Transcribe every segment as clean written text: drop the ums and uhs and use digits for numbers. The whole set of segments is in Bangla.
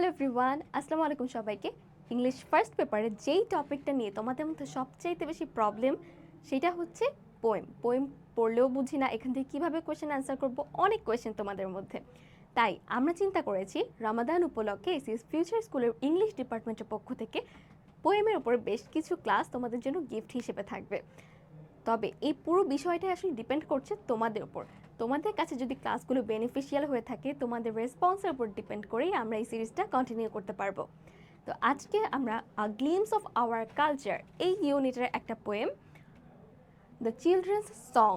হ্যালো এভরিওয়ান, আসসালামু আলাইকুম সবাইকে। ইংলিশ ফার্স্ট পেপারে যেই টপিকটা নিয়ে তোমাদের মধ্যে সবচাইতে বেশি প্রবলেম সেটা হচ্ছে পোয়েম পড়লেও বুঝি না, এখান থেকে কীভাবে কোয়েশ্চেন অ্যান্সার করবো, অনেক কোয়েশ্চেন তোমাদের মধ্যে। তাই আমরা চিন্তা করেছি রমাদান উপলক্ষে এসিএস ফিউচার স্কুলের ইংলিশ ডিপার্টমেন্টের পক্ষ থেকে পোয়েমের উপরে বেশ কিছু ক্লাস তোমাদের জন্য গিফট হিসেবে থাকবে। তবে এই পুরো বিষয়টা আসলে ডিপেন্ড করছে তোমাদের উপর। তোমাদের কাছে যদি ক্লাসগুলো বেনিফিশিয়াল হয়ে থাকে, তোমাদের রেসপন্সের উপর ডিপেন্ড করেই আমরা এই সিরিজটা কন্টিনিউ করতে পারবো। তো আজকে আমরা গ্লিমস অফ আওয়ার কালচার এই ইউনিটের একটা পোয়েম, দ্য চিলড্রেন্স সং,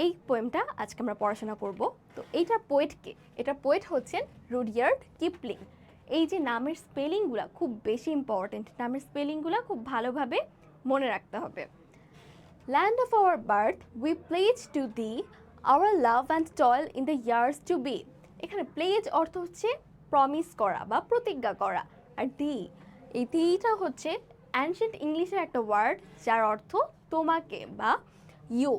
এই পোয়েমটা আজকে আমরা পড়াশোনা করব। তো এইটার পোয়েটকে, এটার পোয়েট হচ্ছেন রুডিয়ার্ড কিপলিং। এই যে নামের স্পেলিংগুলো খুব বেশি ইম্পর্টেন্ট, নামের স্পেলিংগুলো খুব ভালোভাবে মনে রাখতে হবে। Land of our birth, we pledge to thee our love and toil in the years to be. এখানে প্লেজ অর্থ হচ্ছে প্রমিস করা বা প্রতিজ্ঞা করা, আর এই দিটা হচ্ছে অ্যানশিয়েন্ট ইংলিশের একটা ওয়ার্ড যার অর্থ তোমাকে বা you.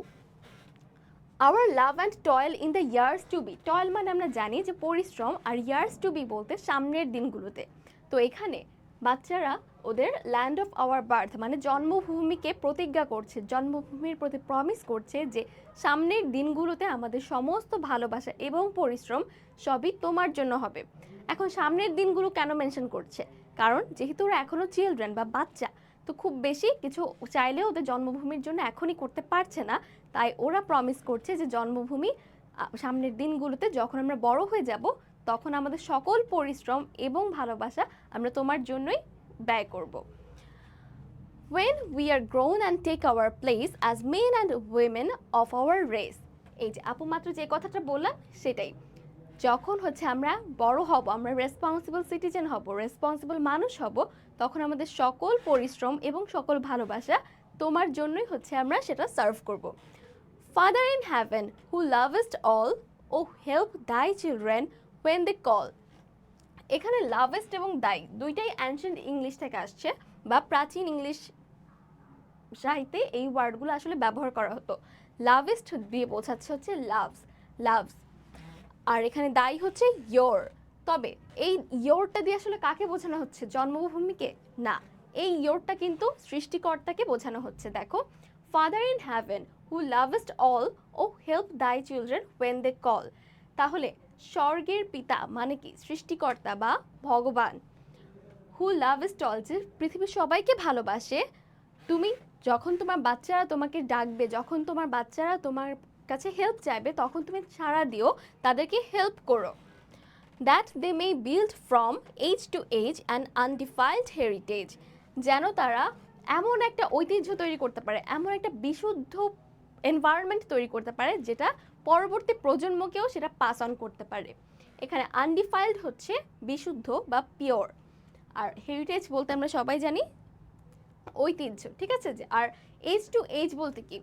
Our love and toil in the years to be, toil মানে আমরা জানি যে পরিশ্রম, আর ইয়ার্স টু বি বলতে সামনের দিনগুলোতে। তো এখানে বাচ্চারা ওদের ল্যান্ড অফ আওয়ার বার্থ মানে জন্মভূমিকে প্রতিজ্ঞা করছে, জন্মভূমির প্রতি প্রমিস করছে যে সামনের দিনগুলোতে আমাদের সমস্ত ভালোবাসা এবং পরিশ্রম সবই তোমার জন্য হবে। এখন সামনের দিনগুলো কেন মেনশন করছে? কারণ যেহেতু ওরা এখনও চিলড্রেন বা বাচ্চা, তো খুব বেশি কিছু চাইলে ওদের জন্মভূমির জন্য এখনই করতে পারছে না। তাই ওরা প্রমিস করছে যে জন্মভূমি সামনের দিনগুলোতে যখন আমরা বড় হয়ে যাব তখন আমাদের সকল পরিশ্রম এবং ভালোবাসা আমরা তোমার জন্যই ব্যয় করব। When we are grown and take our place as men and women of our race, এই যে আপু মাত্র যে কথাটা বললাম সেটাই। যখন হচ্ছে আমরা বড় হব, আমরা রেসপন্সিবল সিটিজেন হব, রেসপন্সিবল মানুষ হব, তখন আমাদের সকল পরিশ্রম এবং সকল ভালোবাসা তোমার জন্যই হচ্ছে আমরা সেটা সার্ভ করব। Father in heaven, who lovest all, oh help thy children when they call. এখানে লাভেস্ট এবং দাই দুইটাই অ্যানশিয়েন্ট ইংলিশ থেকে আসছে, বা প্রাচীন ইংলিশ সাহিত্যে এই ওয়ার্ডগুলো আসলে ব্যবহার করা হতো। লাভেস্ট দিয়ে বোঝাচ্ছে হচ্ছে লাভস, আর এখানে দাই হচ্ছে ইয়োর। তবে এই ইয়োরটা দিয়ে আসলে কাকে বোঝানো হচ্ছে? জন্মভূমিকে না, এই ইয়োরটা কিন্তু সৃষ্টিকর্তাকে বোঝানো হচ্ছে। দেখো, father in heaven who lovest all O help thy children when they call. তাহলে স্বর্গের পিতা মানে কি? সৃষ্টিকর্তা বা ভগবান। হু লাভেস্ট অল, যে পৃথিবীর সবাইকে ভালোবাসে। তুমি যখন তোমার বাচ্চারা তোমাকে ডাকবে, যখন তোমার বাচ্চারা তোমার কাছে হেল্প চাইবে, তখন তুমি সাড়া দিও, তাদেরকে হেল্প করো। That they may build from age to age an undefiled heritage, যেন তারা এমন একটা ঐতিহ্য তৈরি করতে পারে, এমন একটা বিশুদ্ধ এনভায়রনমেন্ট তৈরি করতে পারে যেটা পরবর্তী প্রজন্মকেও সেটা পাস অন করতে পারে। এখানে আনডিফাইলড হচ্ছে বিশুদ্ধ বা পিওর, আর হেরিটেজ বলতে আমরা সবাই জানি ঐতিহ্য, ঠিক আছে। যে আর এজ টু এজ বলতে কি?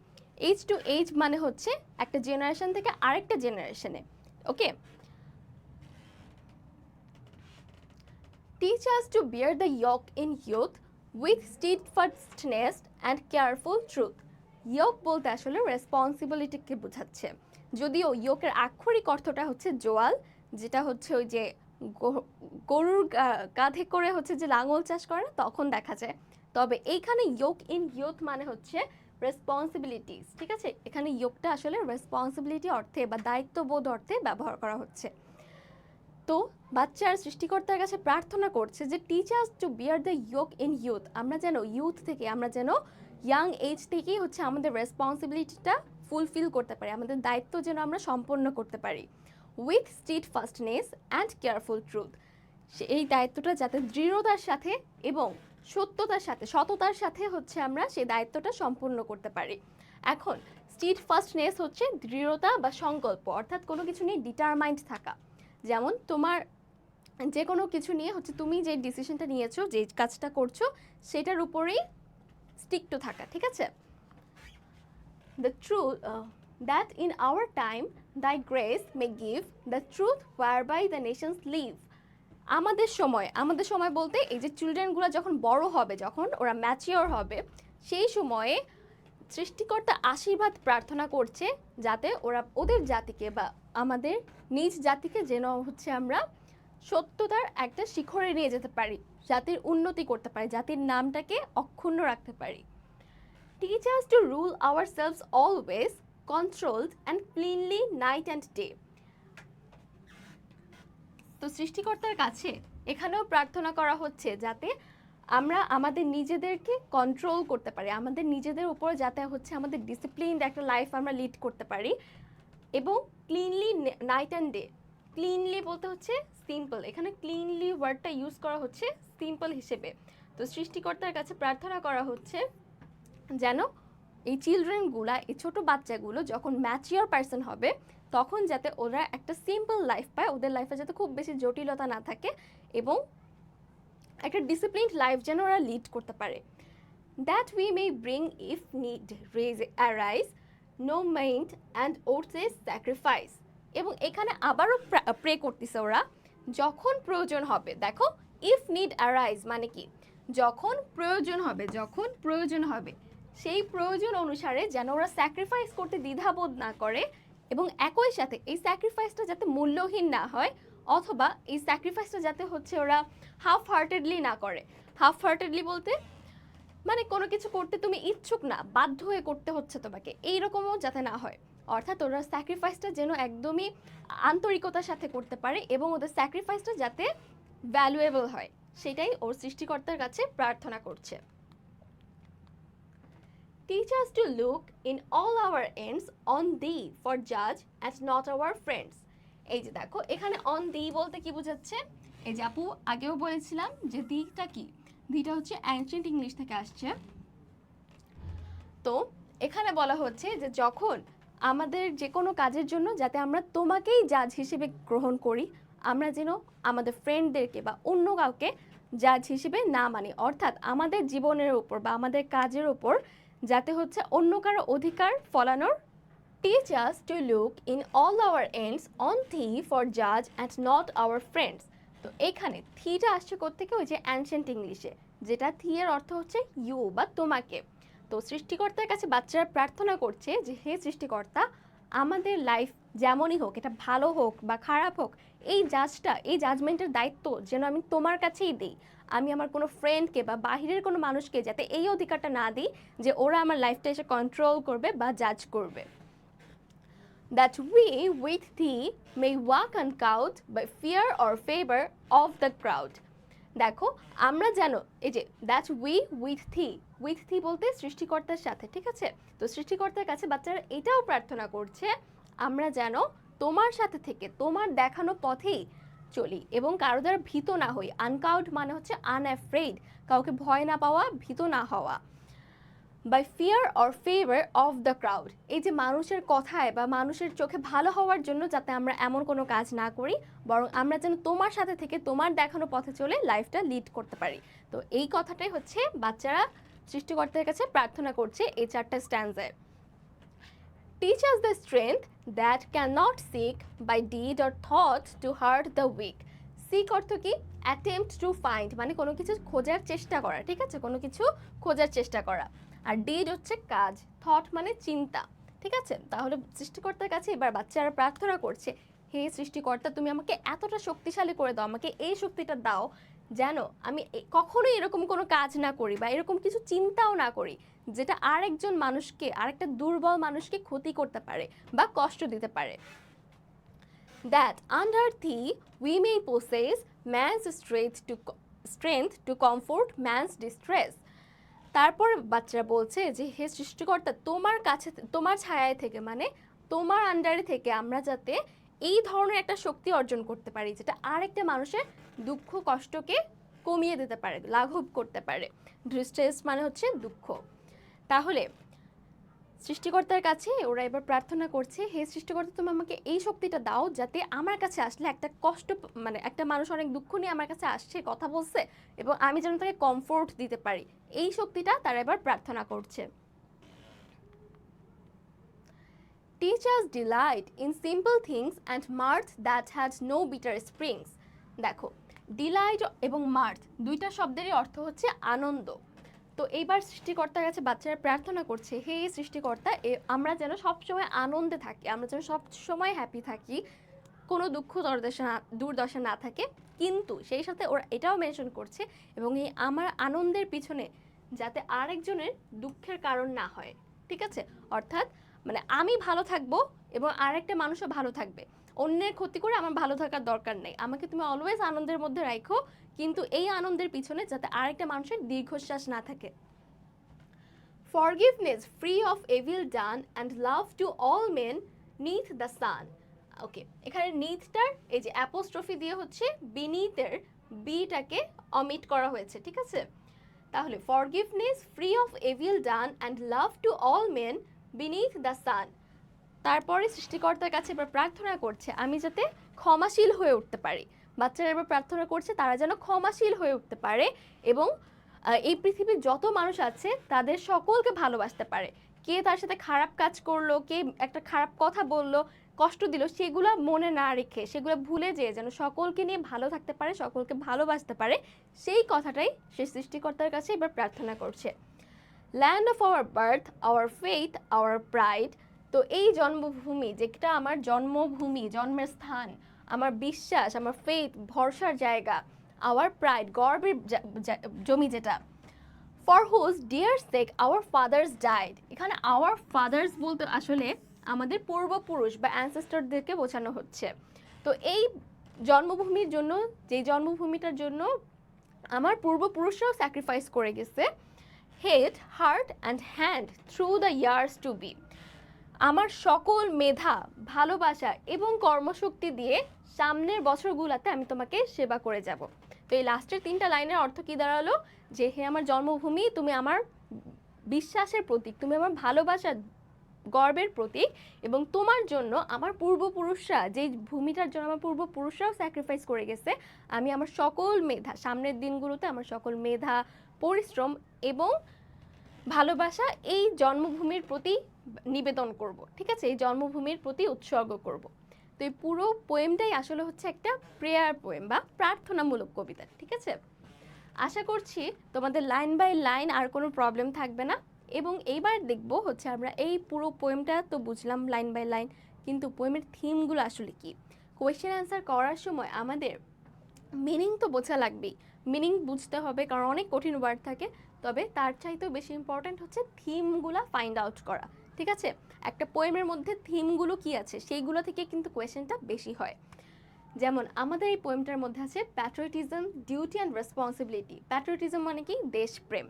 এজ টু এজ মানে হচ্ছে একটা জেনারেশন থেকে আরেকটা জেনারেশনে। Okay, teach us to bear the yoke in youth with steadfastness and careful truth. Yoke বলতে আসলে রেসপন্সিবিলিটিকে বোঝাচ্ছে, যদিও ইয়কের আক্ষরিক অর্থটা হচ্ছে জোয়াল, যেটা হচ্ছে ওই যে গরুর কাঁধে করে হচ্ছে যে লাঙল চাষ করে না, তখন দেখা যায়। তবে এইখানে ইয়োক ইন ইউথ মানে হচ্ছে রেসপন্সিবিলিটিস, ঠিক আছে। এখানে ইয়োকটা আসলে রেসপন্সিবিলিটি অর্থে বা দায়িত্ববোধ অর্থে ব্যবহার করা হচ্ছে। তো বাচ্চার সৃষ্টিকর্তার কাছে প্রার্থনা করছে যে teach us to bear the ইয়োক in youth, আমরা যেন ইউথ থেকে, আমরা যেন ইয়াং এজ থেকেই হচ্ছে আমাদের রেসপন্সিবিলিটিটা ফুলফিল করতে পারি, আমাদের দায়িত্ব যেন আমরা সম্পন্ন করতে পারি। With steadfastness and careful truth, এই দায়িত্বটা যাতে দৃঢ়তার সাথে এবং সততার সাথে হচ্ছে আমরা সেই দায়িত্বটা সম্পূর্ণ করতে পারি। এখন স্টিডফাস্টনেস হচ্ছে দৃঢ়তা বা সংকল্প, অর্থাৎ কোনো কিছু নিয়ে ডিটারমাইন্ড থাকা। যেমন তোমার যে কোনো কিছু নিয়ে হচ্ছে তুমি যে ডিসিশনটা নিয়েছো, যে কাজটা করছো, সেটার উপরেই স্টিক টু থাকা, ঠিক আছে। The truth that in our time thy grace may give the truth whereby the nations live. আমাদের সময় বলতে এই যে চিলড্রেনগুলো যখন বড় হবে, যখন ওরা ম্যাচিওর হবে, সেই সময়ে সৃষ্টিকর্তা আশীর্বাদ প্রার্থনা করছে যাতে ওরা ওদের জাতিকে বা আমাদের নিজ জাতিকে যেন হচ্ছে আমরা সত্যতার একটা শিখরে নিয়ে যেতে পারি, জাতির উন্নতি করতে পারি, জাতির নামটাকে অক্ষুণ্ণ রাখতে পারি। Teach us to rule ourselves always, controlled and cleanly night and day. তো সৃষ্টিকর্তার কাছে এখানেও প্রার্থনা করা হচ্ছে যাতে আমরা আমাদের নিজেদেরকে কন্ট্রোল করতে পারি, আমাদের নিজেদের উপর যাতে হচ্ছে আমাদের ডিসিপ্লিনড একটা লাইফ আমরা লিড করতে পারি, এবং cleanly night and day. Cleanly বলতে হচ্ছে সিম্পল, এখানে ক্লিনলি ওয়ার্ডটা ইউজ করা হচ্ছে সিম্পল হিসেবে। তো সৃষ্টিকর্তার কাছে প্রার্থনা করা হচ্ছে যেন এই চিলড্রেনগুলা, এই ছোটো বাচ্চাগুলো যখন ম্যাচিওর পার্সন হবে তখন যাতে ওরা একটা সিম্পল লাইফ পায়, ওদের লাইফে যাতে খুব বেশি জটিলতা না থাকে এবং একটা ডিসিপ্লিনড লাইফ যেন ওরা লিড করতে পারে। That we may bring if need arise no mind and oats sacrifice. এবং এখানে আবারও প্রে করতেছে ওরা, যখন প্রয়োজন হবে। দেখো, ইফ নিড অ্যারাইজ মানে কি, যখন প্রয়োজন হবে, যখন প্রয়োজন হবে সেই প্রয়োজন অনুসারে যেন ওরা স্যাক্রিফাইস করতে দ্বিধাবোধ না করে, এবং একই সাথে এই স্যাক্রিফাইসটা যাতে মূল্যহীন না হয়, অথবা এই স্যাক্রিফাইসটা যাতে হচ্ছে ওরা হাফ হার্টেডলি না করে। হাফ হার্টেডলি বলতে মানে কোনো কিছু করতে তুমি ইচ্ছুক না, বাধ্য হয়ে করতে হচ্ছে তোমাকে, এইরকমও যাতে না হয়। অর্থাৎ ওরা স্যাক্রিফাইসটা যেন একদমই আন্তরিকতার সাথে করতে পারে এবং ওদের স্যাক্রিফাইসটা যাতে ভ্যালুয়েবল হয়, সেটাই ওর সৃষ্টিকর্তার কাছে প্রার্থনা করছে। Teach us to look in all our ends on thee for judge and not our friends. এই যে দেখো, এখানে on thee বলতে কি বোঝাচ্ছে? এই যে আপু আগেও বলেছিলাম যে দিটা কি, দিটা হচ্ছে অ্যানশিয়েন্ট ইংলিশ থেকে আসছে। তো এখানে বলা হচ্ছে যে যখন আমাদের যে কোনো কাজের জন্য যাতে আমরা তোমাকেই জাজ হিসেবে গ্রহণ করি, আমরা যেন আমাদের ফ্রেন্ডদেরকে বা অন্য কাউকে জাজ হিসেবে না মানি। অর্থাৎ আমাদের জীবনের উপর বা আমাদের কাজের উপর যাতে হচ্ছে অন্য কারো অধিকার ফলানোর। Teach us to look in all our ends on thee for judge and not our friends. তো এখানে থিটা আসছে কোত্থেকে? ওই যে অ্যানশিয়েন্ট ইংলিশে, যেটা থি এর অর্থ হচ্ছে ইউ বা তোমাকে। তো সৃষ্টিকর্তার কাছে বাচ্চারা প্রার্থনা করছে যে হে সৃষ্টিকর্তা, আমাদের লাইফ যেমনই হোক, এটা ভালো হোক বা খারাপ হোক, এই জাজমেন্টের দায়িত্ব যেন আমি তোমার কাছেই দিই। আমি আমার কোনো ফ্রেন্ডকে বা বাহিরের কোনো মানুষকে যাতে এই অধিকারটা না দিই যে ওরা আমার লাইফটা এসে কন্ট্রোল করবে বা জাজ করবে। That we with thee may walk uncowed by fear or favor of the crowd. দেখো, আমরা যেন এই যে দ্যাট উই উইথ থি বলতে সৃষ্টিকর্তার সাথে, ঠিক আছে? তো সৃষ্টিকর্তার কাছে বাচ্চারা এটাও প্রার্থনা করছে আমরা যেন তোমার সাথে থেকে তোমার দেখানো পথেই চলি এবং কারো দ্বারা ভীত না হই। আনকাউড মানে হচ্ছে আনঅ্যাফ্রেড, কাউকে ভয় না পাওয়া, ভীত না হওয়া। By fear or favour of the crowd, এই যে মানুষের কথায় বা মানুষের চোখে ভালো হওয়ার জন্য যাতে আমরা এমন কোনো কাজ না করি, বরং আমরা যেন তোমার সাথে থেকে তোমার দেখানো পথে চলে লাইফটা লিড করতে পারি। তো এই কথাটাই হচ্ছে বাচ্চারা সৃষ্টিকর্তার কাছে প্রার্থনা করছে এই চারটা স্ট্যান্জায়। Teach us the strength that cannot seek by deed or thought to hurt the weak. Seek অর্থ কি? Attempt to find মানে কোনো কিছু খোঁজার চেষ্টা করা, ঠিক আছে? কোনো কিছু খোঁজার চেষ্টা করা। আর ডিড হচ্ছে কাজ, থট মানে চিন্তা, ঠিক আছে? তাহলে সৃষ্টিকর্তার কাছে এবার বাচ্চারা প্রার্থনা করছে, হে সৃষ্টিকর্তা, তুমি আমাকে এতটা শক্তিশালী করে দাও, আমাকে এই শক্তিটা দাও যেন আমি কখনোই এরকম কোনো কাজ না করি বা এরকম কিছু চিন্তাও না করি যেটা আরেকজন মানুষকে, আরেকটা দুর্বল মানুষকে ক্ষতি করতে পারে বা কষ্ট দিতে পারে। That under thee we may possess man's strength to comfort man's distress. তারপর বাচ্চারা বলছে যে হে সৃষ্টিকর্তা, তোমার কাছে, তোমার ছায়ায় থেকে মানে তোমার আন্ডারে থেকে আমরা যাতে এই ধরনের একটা শক্তি অর্জন করতে পারি যেটা আরেকটা মানুষের দুঃখ কষ্টকে কমিয়ে দিতে পারে, লাঘব করতে পারে। ডিস্ট্রেস মানে হচ্ছে দুঃখ। তাহলে সৃষ্টিকর্তার কাছে ওরা এবার প্রার্থনা করছে, হে সৃষ্টিকর্তা, তুমি আমাকে এই শক্তিটা দাও যাতে আমার কাছে আসলে একটা কষ্ট, মানে একটা মানুষ অনেক দুঃখ নিয়ে আমার কাছে আসছে, কথা বলছে, এবং আমি যেন তাকে কমফোর্ট দিতে পারি, এই শক্তিটা তারা এবার প্রার্থনা করছে। Teach us delight in simple things and mirth that had no bitter springs. দেখো, ডিলাইট এবং মার্থ দুইটা শব্দেরই অর্থ হচ্ছে আনন্দ। তো এইবার সৃষ্টিকর্তার কাছে বাচ্চারা প্রার্থনা করছে, হে সৃষ্টিকর্তা, আমরা যেন সবসময় আনন্দে থাকি, আমরা যেন সবসময় হ্যাপি থাকি, কোনো দুঃখ দুর্দশা না থাকে, কিন্তু সেই সাথে ওরা এটাও মেনশন করছে এবং এই আমার আনন্দের পিছনে যাতে আরেকজনের দুঃখের কারণ না হয়, ঠিক আছে? অর্থাৎ মানে আমি ভালো থাকবো এবং আরেকটা মানুষও ভালো থাকবে, অন্যের ক্ষতি করে আমার ভালো থাকার দরকার নেই, আমাকে তুমি অলওয়েজ আনন্দের মধ্যে রাখো, কিন্তু এই আনন্দের পিছনে যাতে আরেকটা মানুষের দীর্ঘশ্বাস না থাকে। Forgiveness free of evil done and love to all men neath the sun. ওকে, এখানে নিথটার এই যে অ্যাপোস্ট্রফি দিয়ে হচ্ছে বিনিথের বিটাকে অমিট করা হয়েছে, ঠিক আছে? তাহলে forgiveness free of evil done and love to all men beneath the sun. তারপরে সৃষ্টিকর্তার কাছে এবার প্রার্থনা করছে আমি যাতে ক্ষমাশীল হয়ে উঠতে পারি। বাচ্চারা এবার প্রার্থনা করছে তারা যেন ক্ষমাশীল হয়ে উঠতে পারে এবং এই পৃথিবীর যত মানুষ আছে তাদের সকলকে ভালোবাসতে পারে। কে তার সাথে খারাপ কাজ করলো, কে একটা খারাপ কথা বললো, কষ্ট দিল, সেগুলো মনে না রেখে, সেগুলো ভুলে যেয়ে যেন সকলকে নিয়ে ভালো থাকতে পারে, সকলকে ভালোবাসতে পারে, সেই কথাটাই সে সৃষ্টিকর্তার কাছে এবার প্রার্থনা করছে। Land of our birth, our faith, our pride. তো এই জন্মভূমি, যেটা আমার জন্মভূমি, জন্মের স্থান, আমার বিশ্বাস, আমার ফেথ, ভরসার জায়গা, আওয়ার প্রাইড, গর্বের জমি যেটা, for whose dear sake our fathers died. এখানে আওয়ার ফাদার্স বলতে আসলে আমাদের পূর্বপুরুষ বা অ্যানসেস্টরদেরকে বোঝানো হচ্ছে। তো এই জন্মভূমির জন্য, যেই জন্মভূমিটার জন্য আমার পূর্বপুরুষরাও স্যাক্রিফাইস করে গেছে, head, heart and hand through the years to be. আমার সকল মেধা, ভালোবাসা এবং কর্মশক্তি দিয়ে সামনের বছরগুলোতে আমি তোমাকে সেবা করে যাব। তো এই লাস্টের 3টা লাইনের অর্থ কি দাঁড়ালো? যে হে আমার জন্মভূমি, তুমি আমার বিশ্বাসের প্রতীক, তুমি আমার ভালোবাসার, গর্বের প্রতীক, এবং তোমার জন্য আমার পূর্বপুরুষরা, যেই ভূমিটার জন্য আমার পূর্বপুরুষরাও স্যাক্রিফাইস করে গেছে, আমি আমার সকল মেধা, সামনের দিনগুলোতে আমার সকল মেধা, পরিশ্রম এবং ভালোবাসা এই জন্মভূমির প্রতি নিবেদন করব, ঠিক আছে? এই জন্মভূমির প্রতি উৎসর্গ করব। তো এই পুরো পোয়েমটাই আসলে হচ্ছে একটা প্রেয়ার পোয়েম বা প্রার্থনামূলক কবিতা, ঠিক আছে? আশা করছি তোমাদের লাইন বাই লাইন আর কোনো প্রবলেম থাকবে না। এবং এইবার দেখব হচ্ছে আমরা এই পুরো পোয়েমটা তো বুঝলাম লাইন বাই লাইন, কিন্তু পোয়েমের থিমগুলো আসলে কি। কোয়েশ্চেন অ্যান্সার করার সময় আমাদের মিনিং তো বোঝা লাগবেই, মিনিং বুঝতে হবে, কারণ অনেক কঠিন ওয়ার্ড থাকে। তবে তার চাইতেও বেশি ইম্পর্ট্যান্ট হচ্ছে থিমগুলো ফাইন্ড আউট করা, ঠিক আছে? একটা পোয়েমের মধ্যে থিমগুলো কি আছে সেইগুলো থেকে কিন্তু কোয়েশ্চেনটা বেশি হয়। যেমন আমাদের এই পোয়েমটার মধ্যে আছে patriotism, duty and responsibility. Patriotism মানে কি? দেশপ্রেম।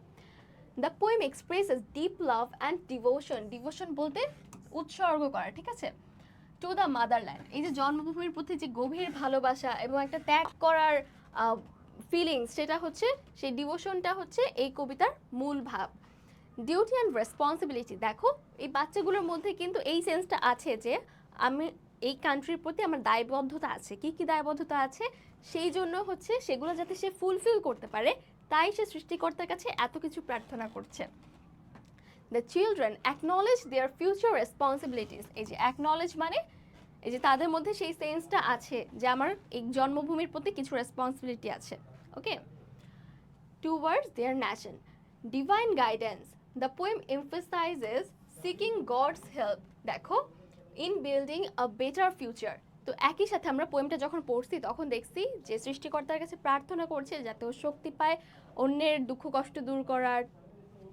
The poem expresses deep love and devotion. Devotion বলতে উৎসর্গ করা, ঠিক আছে? টু দ্য মাদারল্যান্ড, এই যে জন্মভূমির প্রতি যে গভীর ভালোবাসা এবং একটা ত্যাগ করার ফিলিংস, সেটা হচ্ছে, সেই ডিভোশনটা হচ্ছে এই কবিতার মূল ভাব। ডিউটি অ্যান্ড রেসপন্সিবিলিটি, দেখো এই বাচ্চাগুলোর মধ্যে কিন্তু এই সেন্সটা আছে যে আমি এই কান্ট্রির প্রতি আমার দায়বদ্ধতা আছে। কি কি দায়বদ্ধতা আছে? সেই জন্য হচ্ছে সেগুলো যাতে সে ফুলফিল করতে পারে, তাই সে সৃষ্টিকর্তার কাছে এত কিছু প্রার্থনা করছে। The children acknowledge their future responsibilities. এই যে acknowledge মানে এই যে তাদের মধ্যে সেই সেন্সটা আছে যে আমার এই জন্মভূমির প্রতি কিছু রেসপন্সিবিলিটি আছে। ওকে, towards their nation. Divine guidance. The poem emphasizes seeking God's help. দেখো, in building a better future. তো একই সাথে আমরা পোয়েমটা যখন পড়ছি তখন দেখছি যে সৃষ্টিকর্তার কাছে প্রার্থনা করছে যাতে ও শক্তি পায় অন্যের দুঃখ কষ্ট দূর করার।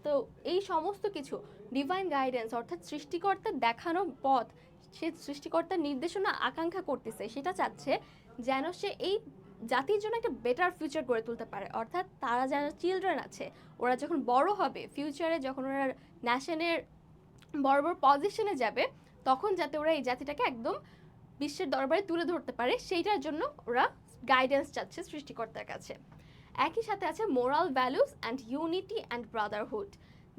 তো এই সমস্ত কিছু ডিভাইন গাইডেন্স, অর্থাৎ সৃষ্টিকর্তার দেখানো পথ, সে সৃষ্টিকর্তার নির্দেশনা আকাঙ্ক্ষা করতেছে, সেটা চাচ্ছে যেন সে এই জাতির জন্য একটা বেটার ফিউচার গড়ে তুলতে পারে। অর্থাৎ তারা যারা চিলড্রেন আছে, ওরা যখন বড় হবে, ফিউচারে যখন ওরা ন্যাশনের বড় বড় পজিশনে যাবে, তখন যাতে ওরা এই জাতিটাকে একদম বিশ্বের দরবারে তুলে ধরতে পারে, সেইটার জন্য ওরা গাইডেন্স চাচ্ছে সৃষ্টিকর্তার কাছে। একই সাথে আছে moral values and unity and Brotherhood.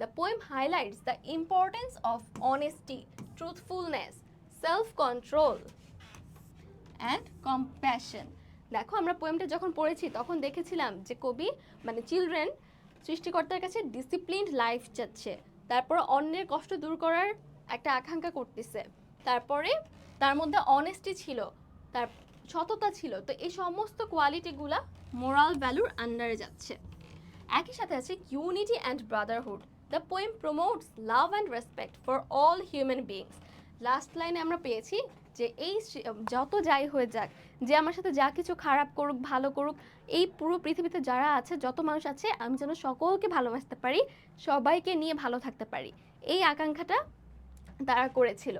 The poem highlights the importance of honesty, truthfulness, self control and compassion. দেখো, আমরা পোয়েমটা যখন পড়েছি তখন দেখেছিলাম যে কবি মানে চিলড্রেন সৃষ্টিকর্তার কাছে ডিসিপ্লিনড লাইফ চাচ্ছে, তারপর অন্যের কষ্ট দূর করার একটা আকাঙ্ক্ষা করতেছে, তারপরে তার মধ্যে অনেস্টি ছিল, তার সততা ছিল। তো এই সমস্ত কোয়ালিটিগুলা মোরাল ভ্যালুর আন্ডারে যাচ্ছে। একই সাথে আছে unity and Brotherhood. The poem promotes love and respect for all human beings. Last লাইনে আমরা পেয়েছি যে যত যাই হয়ে যাক, যে আমার সাথে যা কিছু খারাপ করুক ভালো করুক, এই পুরো পৃথিবীতে যারা আছে, যত মানুষ আছে, আমি যেন সকলকে ভালোবাসতে পারি, সবাইকে নিয়ে ভালো থাকতে পারি, এই আকাঙ্ক্ষাটা তারা করেছিল।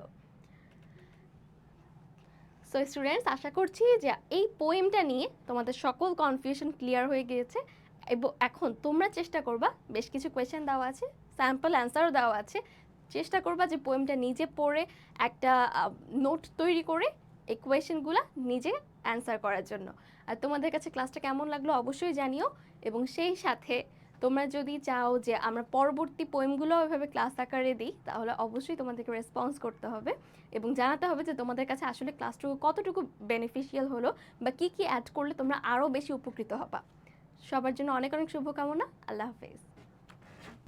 সো স্টুডেন্টস, আশা করছি যে এই পোয়েমটা নিয়ে তোমাদের সকল কনফিউশন ক্লিয়ার হয়ে গিয়েছে। এবং এখন তোমরা চেষ্টা করবা, বেশ কিছু কোয়েশ্চেন দেওয়া আছে, স্যাম্পল অ্যান্সারও দেওয়া আছে, চেষ্টা করবা যে পোয়েমটা নিজে পড়ে একটা নোট তৈরি করে এই কোয়েশ্চেনগুলো নিজে অ্যান্সার করার জন্য। আর তোমাদের কাছে ক্লাসটা কেমন লাগলো অবশ্যই জানিও। এবং সেই সাথে তোমরা যদি চাও যে আমরা পরবর্তী পোয়েমগুলো ওইভাবে ক্লাস আকারে দিই, তাহলে অবশ্যই তোমাদেরকে রেসপন্স করতে হবে এবং জানাতে হবে যে তোমাদের কাছে আসলে ক্লাসটুকু কতটুকু বেনিফিশিয়াল হলো বা কি কি অ্যাড করলে তোমরা আরও বেশি উপকৃত হবা। সবার জন্য অনেক অনেক শুভকামনা। আল্লাহ হাফেজ।